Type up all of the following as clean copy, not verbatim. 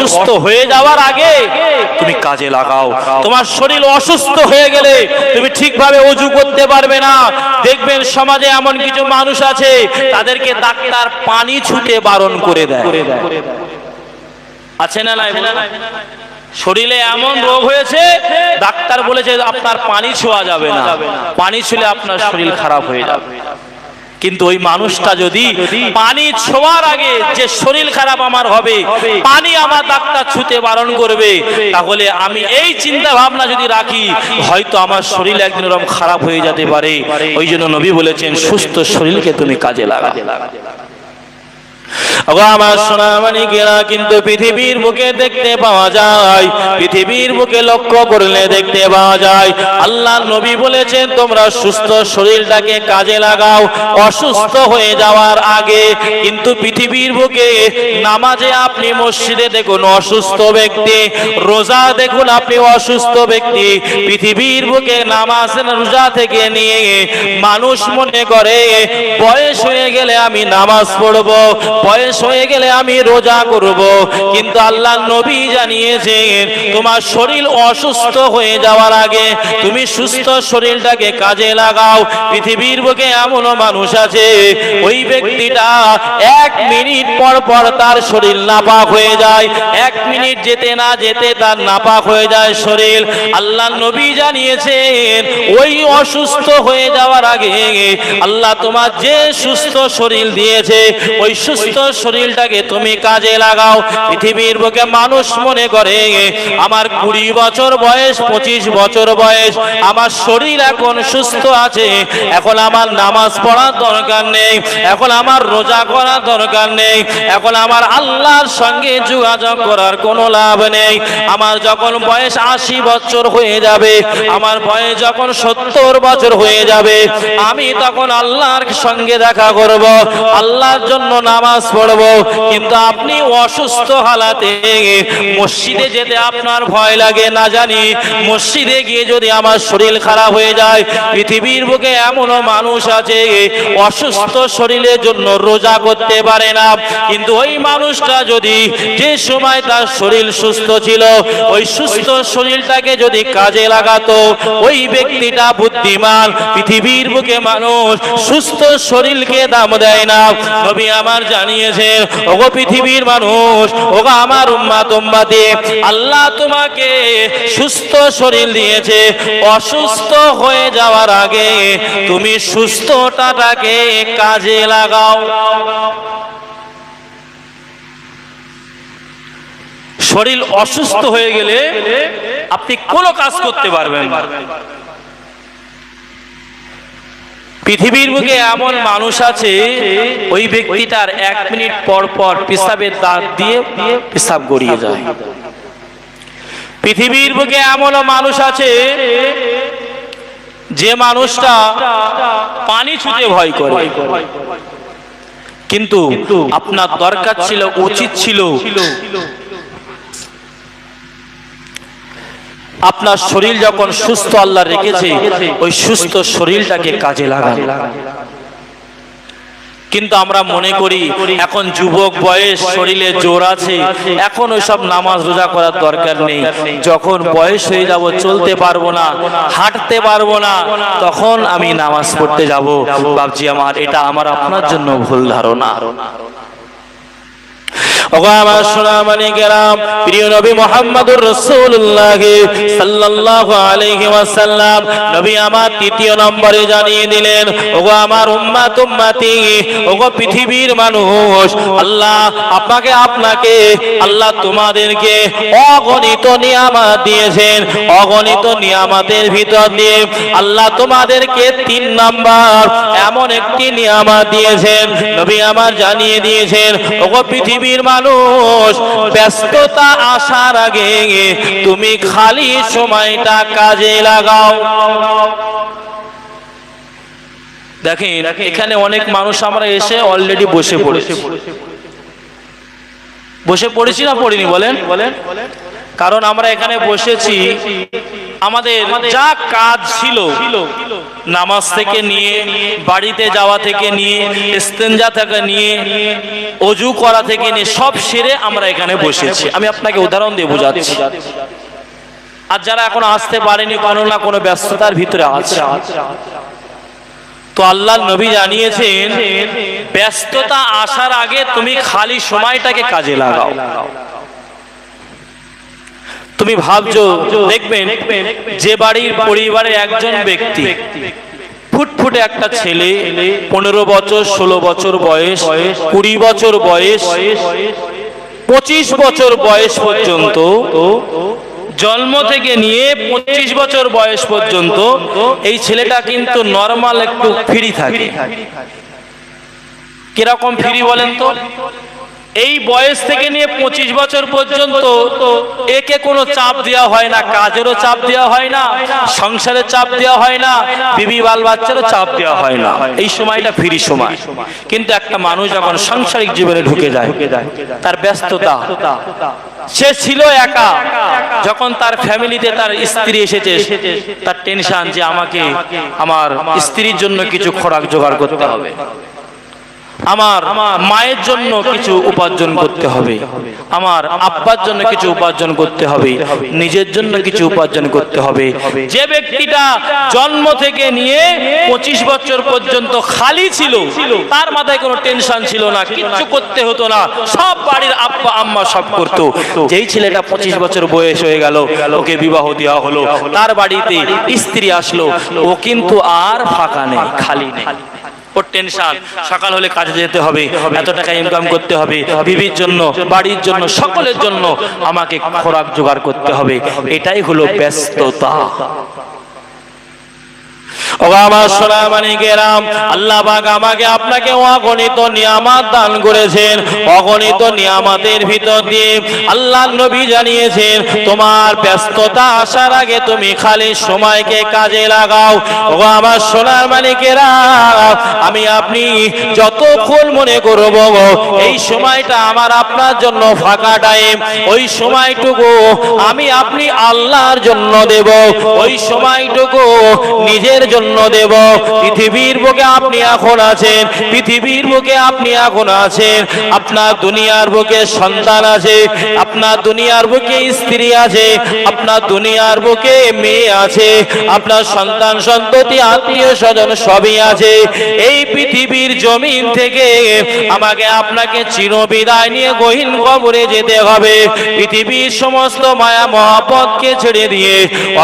অসুস্থ হয়ে যাওয়ার আগে তুমি কাজে লাগাও। তোমার শরীর অসুস্থ হয়ে গেলে তুমি ঠিকভাবে ওযু করতে পারবে না। দেখবেন সমাজে এমন কিছু মানুষ আছে তাদেরকে ডাক্তার পানি ছুঁতে বারণ করে দেয়, আছে না নাই? শরীরে এমন রোগ হয়েছে ডাক্তার বলেছে আপনার পানি ছোঁয়া যাবে না, পানি ছুঁলে আপনার শরীর খারাপ হয়ে যাবে। কিন্তু ওই মানুষটা যদি পানি ছোঁয়ার আগে যে শরীর খারাপ আমার হবে, পানি আমার ডাক্তার ছুঁতে বারণ করবে, তাহলে আমি এই চিন্তা ভাবনা যদি রাখি হয়তো আমার শরীর একদিন এরকম খারাপ হয়ে যেতে পারে। ওই জন্য নবী বলেছেন সুস্থ শরীরকে তুমি কাজে লাগাও। আমার সোনামণিকেরা, কিন্তু পৃথিবীর বুকে দেখতে পাওয়া যায়, পৃথিবীর বুকে লক্ষ্য করলে দেখতে পাওয়া যায় আল্লাহ নবী বলেছেন তোমরা সুস্থ শরীরটাকে কাজে লাগাও অসুস্থ হয়ে যাওয়ার আগে। কিন্তু পৃথিবীর বুকে নামাজে আপনি মসজিদে দেখুন অসুস্থ ব্যক্তি, রোজা দেখুন আপনি অসুস্থ ব্যক্তি। পৃথিবীর বুকে নামাজ রোজা থেকে নিয়ে মানুষ মনে করে বয়স হয়ে গেলে আমি নামাজ পড়বো, বয়স হয়ে গেলে আমি রোজা করব। কিন্তু আল্লাহ নবী জানিয়েছেন তোমার শরীর অসুস্থ হয়ে যাওয়ার আগে তুমি সুস্থ শরীরটাকে কাজে লাগাও। পৃথিবীর বুকে এমন মানুষ আছে ওই ব্যক্তিটা 1 মিনিট পর পর তার শরীর নাপাক হয়ে যায়, 1 মিনিট যেতে না যেতে তার নাপাক হয়ে যায় শরীর। আল্লাহ নবী জানিয়েছেন ওই অসুস্থ হয়ে যাওয়ার আগে আল্লাহ তোমার যে সুস্থ শরীর দিয়েছে ওই সুস্থ শরীরটাকে তুমি কাজে লাগাও। পৃথিবীর বুকে মানুষ মনে করে আমার 20 বছর বয়স, 25 বছর বয়স, আমার শরীর এখন সুস্থ আছে, এখন আমার নামাজ পড়ার দরকার নেই, এখন আমার রোজা করার দরকার নেই, এখন আমার আল্লাহর সঙ্গে যোগাযোগ করার কোনো লাভ নেই। আমার যখন বয়স 80 বছর হয়ে যাবে, আমার বয়স যখন 70 বছর হয়ে যাবে, আমি তখন আল্লাহর সঙ্গে দেখা করব, আল্লাহর জন্য নামাজ পড়ব। কিন্তু আপনি অসুস্থ হালাতে মসজিদে যেতে আপনার ভয় লাগে, না জানি মসজিদে গিয়ে যদি আমার শরীর খারাপ হয়ে যায়। পৃথিবীর বুকে এমনও মানুষ আছে অসুস্থ শরীরের জন্য রোজা করতে পারে না, কিন্তু ওই মানুষটা যদি যে সময় তার শরীর সুস্থ ছিল ওই সুস্থ শরীরটাকে যদি কাজে লাগাতো ওই ব্যক্তিটা বুদ্ধিমান। পৃথিবীর বুকে মানুষ সুস্থ শরীরকে দাম দেয় না। নবী আমার জানিয়েছেন ওগো পৃথিবীর মানুষ, ওগো আমার উম্মত উম্মতি, আল্লাহ তোমাকে সুস্থ শরীর দিয়েছে, অসুস্থ হয়ে যাওয়ার আগে তুমি সুস্থতাটাকে কাজে লাগাও। শরীর অসুস্থ হয়ে গেলে আপনি কোনো কাজ করতে পারবেন না। পৃথিবীর বুকে এমন মানুষ আছে ওই ব্যক্তিটার 1 মিনিট পর পর পেশাবের দাঁত দিয়ে পেশাব গড়িয়ে যায়। পৃথিবীর বুকে এমন মানুষ আছে যে মানুষটা পানি ছুঁতে ভয় করে, কিন্তু আপনার দরকার ছিল, উচিত ছিল আপনার শরীর যখন সুস্থ আল্লাহ রেখেছে ওই সুস্থ শরীরটাকে কাজে লাগান। কিন্তু আমরা মনে করি এখন যুবক বয়স, শরীরে জোর আছে, এখন ওইসব নামাজ রোজা করার দরকার নেই, যখন বয়স হয়ে যাব, চলতে পারবো না, হাঁটতে পারবো না, তখন আমি নামাজ পড়তে যাব। বাবজি আমার, এটা আমার আপনার জন্য ভুল ধারণা। আমার সোনামণিকেরা, প্রিয় নবী মুহাম্মদুর রাসূলুল্লাহ সাল্লাল্লাহু আলাইহি ওয়াসাল্লাম নবী আমার 3য় নম্বরে জানিয়ে দিলেন ওগো আমার উম্মত উম্মতি, ওগো পৃথিবীর মানুষ, আল্লাহ আপনাকে আপনাকে আল্লাহ তোমাদেরকে অগণিত নিয়ামত দিয়েছেন। অগণিত নিয়ামতের ভিতর দিয়ে আল্লাহ তোমাদেরকে 3 নম্বর এমন একটি নিয়ামত দিয়েছেন। নবী আমার জানিয়ে দিয়েছেন ওগো পৃথিবীর মানুষ, ব্যস্ততা আসার আগে তুমি খালি সময়টা কাজে লাগাও। দেখেন এখানে অনেক মানুষ আমরা এসে অলরেডি বসে পড়েছি, বসে পড়েছি না পড়িনি বলেন? কারণ আমরা এখানে বসেছি আমাদের যা কাজ ছিল, নামাজ থেকে নিয়ে, বাড়িতে যাওয়া থেকে নিয়ে, ইস্তেঞ্জা থেকে নিয়ে, ওযু করা থেকে নিয়ে সব সেরে আমরা এখানে বসেছি। আমি আপনাকে উদাহরণ দিয়ে বোঝাচ্ছি। আর যারা এখন আসতে পারেনি, কোনো না কোনো ব্যস্ততার ভিতরে আছে, তো আল্লাহর নবী জানিয়েছেন ব্যস্ততা আসার আগে তুমি খালি সময়টাকে কাজে লাগাও। তুমি ভাবছো, দেখবেন যে বাড়ির পরিবারের একজন ব্যক্তি, ফুটফুটে একটা ছেলে, 15 বছর 16 বছর বয়স, 20 বছর বয়স, 25 বছর বয়স পর্যন্ত, জন্ম থেকে নিয়ে 25 বছর বয়স পর্যন্ত এই ছেলেটা কিন্তু নরমাল একটু ফ্রি থাকে। কিরকম ফ্রি বলেন তো? এই বয়স থেকে নিয়ে 25 বছর পর্যন্ত একে কোনো চাপ দেওয়া হয় না, কাজেরও চাপ দেওয়া হয় না, সংসারের চাপ দেওয়া হয় না, বিবি বাল বাচ্চারও চাপ দেওয়া হয় না। এই সময়টা ফ্রি সময়। কিন্তু একটা মানুষ যখন সাংসারিক জীবনে ঢুকে যায়, তার ব্যস্ততা, সে ছিল একা, যখন তার ফ্যামিলিতে তার স্ত্রী এসেছে, তার টেনশন যে আমাকে আমার স্ত্রীর জন্য কিছু খোরাক জোগাড় করতে হবে, আমার মায়ের জন্য কিছু উপার্জন করতে হবে, আমার আব্বার জন্য কিছু উপার্জন করতে হবে, নিজের জন্য কিছু উপার্জন করতে হবে। যে ব্যক্তিটা জন্ম থেকে নিয়ে 25 বছর পর্যন্ত খালি ছিল, তার মাথায় কোনো টেনশন ছিল না, কিচ্ছু করতে হতো না, সব বাড়ির আব্বা আম্মা সব করতো। যেই ছেলেটা 25 বছর বয়স হয়ে গেল, ওকে বিবাহ দেওয়া হলো, তার বাড়িতে স্ত্রী আসলো, ও কিন্তু আর ফাঁকা নেই, খালি নেই। ওর টেনশন, সকাল হলে কাজে যেতে হবে, এত টাকা ইনকাম করতে হবে, বিবির জন্য, বাড়ির জন্য, সকলের জন্য আমাকে খোরাক জোগাড় করতে হবে। এটাই হলো ব্যস্ততা। আমার সোনামানিকেরাম, আল্লাহ পাক আমাকে আপনাকে অগণিত নিয়ামত দান করেছেন। অগণিত নিয়ামতের ভিতর দিয়ে আল্লাহ নবী জানিয়েছেন তোমার ব্যস্ততা আসার আগে তুমি খালি সময়কে কাজে লাগাও। আমার সোনার মানিকেরাম, আমি আপনি যতক্ষণ মনে করব এই সময়টা আমার আপনার জন্য ফাঁকা টাইম, ওই সময়টুকু আমি আপনি আল্লাহর জন্য দেব, ওই সময়টুকু নিজের জন্য দেব। পৃথিবীর বুকে আপনি এখন আছেন, পৃথিবীর বুকে আপনি এখন আছেন, আপনার দুনিয়ার বুকে সন্তান আছে, আপনার দুনিয়ার বুকে স্ত্রী আছে, আপনার দুনিয়ার বুকে মেয়ে আছে, আপনার সন্তান সন্ততি আত্মীয় স্বজন সবই আছে। এই পৃথিবীর জমিন থেকে আমাকে আপনাকে চিরবিদায় নিয়ে গহীন কবরে যেতে হবে। পৃথিবীর সমস্ত মায়া মহব্বতকে ছেড়ে দিয়ে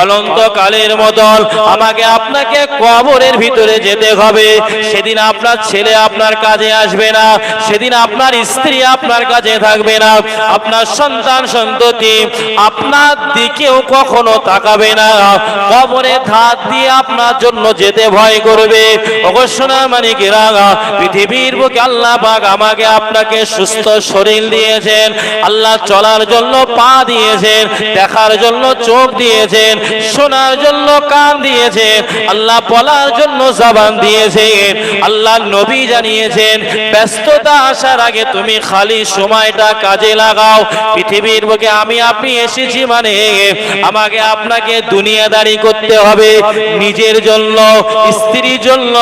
অনন্তকালের মতন আমাকে আপনাকে কবরের ভিতরে যেতে হবে। সেদিন আপনার ছেলে আপনার কাজে আসবে না, সেদিন আপনার স্ত্রী আপনার কাছে থাকবে না, আপনার সন্তান সন্ততি আপনার দিকেও কখনো তাকাবে না, কবরে ধার দিয়ে আপনার জন্য যেতে ভয় করবে। অবশ্যই মানিকেরা, পৃথিবীর বুকে আল্লাহ পাক আমাকে আপনাকে সুস্থ শরীর দিয়েছেন, আল্লাহ চলার জন্য পা দিয়েছেন, দেখার জন্য চোখ দিয়েছেন, শোনার জন্য কান দিয়েছেন, আল্লাহ বলার জন্য জবান দিয়েছেন। আল্লাহ নবী জানিয়েছেন ব্যস্ততা আসার আগে তুমি খালি সময়টা কাজে লাগাও। পৃথিবীর বুকে আমি আপনি এসেছি মানে আমাকে আপনাকে দুনিয়াদারি করতে হবে, নিজের জন্য, স্ত্রীর জন্য,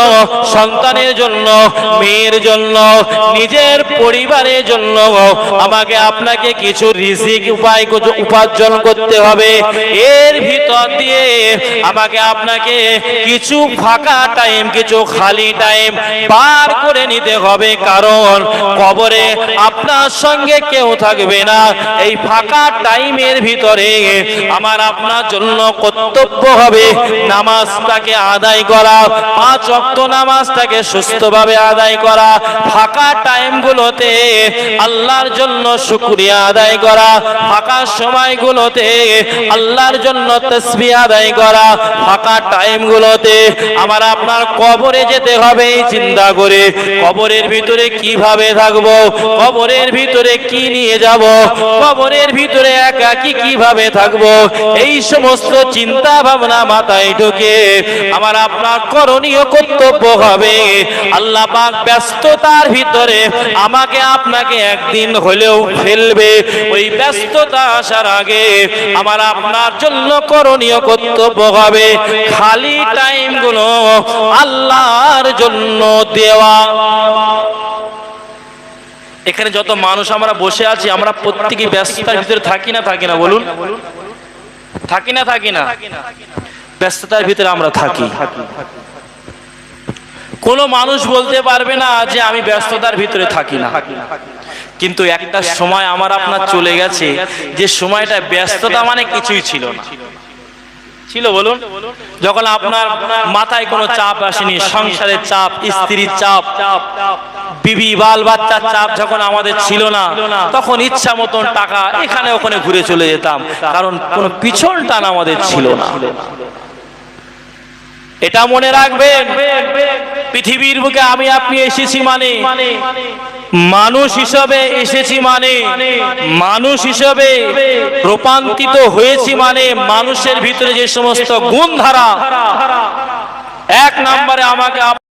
সন্তানের জন্য, মেয়ের জন্য, নিজের পরিবারের জন্য আমাকে আপনাকে কিছু রিজিক উপার্জন করতে হবে। এর ভিতর দিয়ে আমাকে আপনাকে কিছু ফাঁকা টাইম, কিছু খালি টাইম পার করে নিতে হবে, কারণ কবরে আপনার সঙ্গে কেউ থাকবে না। এই ফাঁকা টাইমের ভিতরে আমার আপনার জন্য কর্তব্য হবে নামাজটাকে আদায় করা, 5 ওয়াক্ত নামাজটাকে সুস্থভাবে আদায় করা, ফাঁকা টাইমগুলোতে আল্লাহর জন্য শুকরিয়া আদায় করা, ফাঁকা সময়গুলোতে আল্লাহর জন্য তাসবিহ আদায় করা, ফাঁকা টাইমগুলোতে আমার আপনার কবরে যেতে হবে চিন্তা করে, কবরের ভিতরে কিভাবে থাকবো, কবরের ভিতরে কি নিয়ে যাব, কবরের ভিতরে একাকী কিভাবে থাকবো, এই সমস্ত চিন্তা ভাবনা মাথায় ঢুকে আমার আপনার করণীয় কর্তব্য হবে। আল্লাহ পাক ব্যস্ততার ভিতরে আমাকে আপনাকে একদিন হলেও ফেলবে। ওই ব্যস্ততা আসার আগে আমার আপনার জন্য করণীয় কর্তব্য হবে খালি টাইম গুলো আল্লাহর জন্য দেওয়া। এখানে যত মানুষ আমরা বসে আছি, আমরা প্রত্যেকে ব্যস্ততার ভিতরে থাকি না থাকি না বলুন? থাকি না থাকি না? ব্যস্ততার ভিতরে আমরা থাকি। কোন মানুষ বলতে পারবে না যে আমি ব্যস্ততার ভিতরে থাকি না। কিন্তু একটা সময় আমার আপনার চলে গেছে, যে সময়টা ব্যস্ততা মানে কিছুই ছিল না। ছিল বলুন? যখন আপনার মাথায় কোনো চাপ আসেনি, সংসারের চাপ, স্ত্রীর চাপ, বিবি বাল বাচ্চার চাপ যখন আমাদের ছিল না, তখন ইচ্ছা মতন টাকা এখানে ওখানে ঘুরে চলে যেতাম, কারণ কোনো পিছন টান আমাদের ছিল না। এটা মনে রাখবেন, পৃথিবীর বুকে আমি আপনি এসেছি মানে মানুষ হিসাবে এসেছি, মানে মানুষ হিসাবে রূপান্তরিত হয়েছি, মানে মানুষের ভিতরে যে সমস্ত গুণ ধারা, এক নম্বরে আমাকে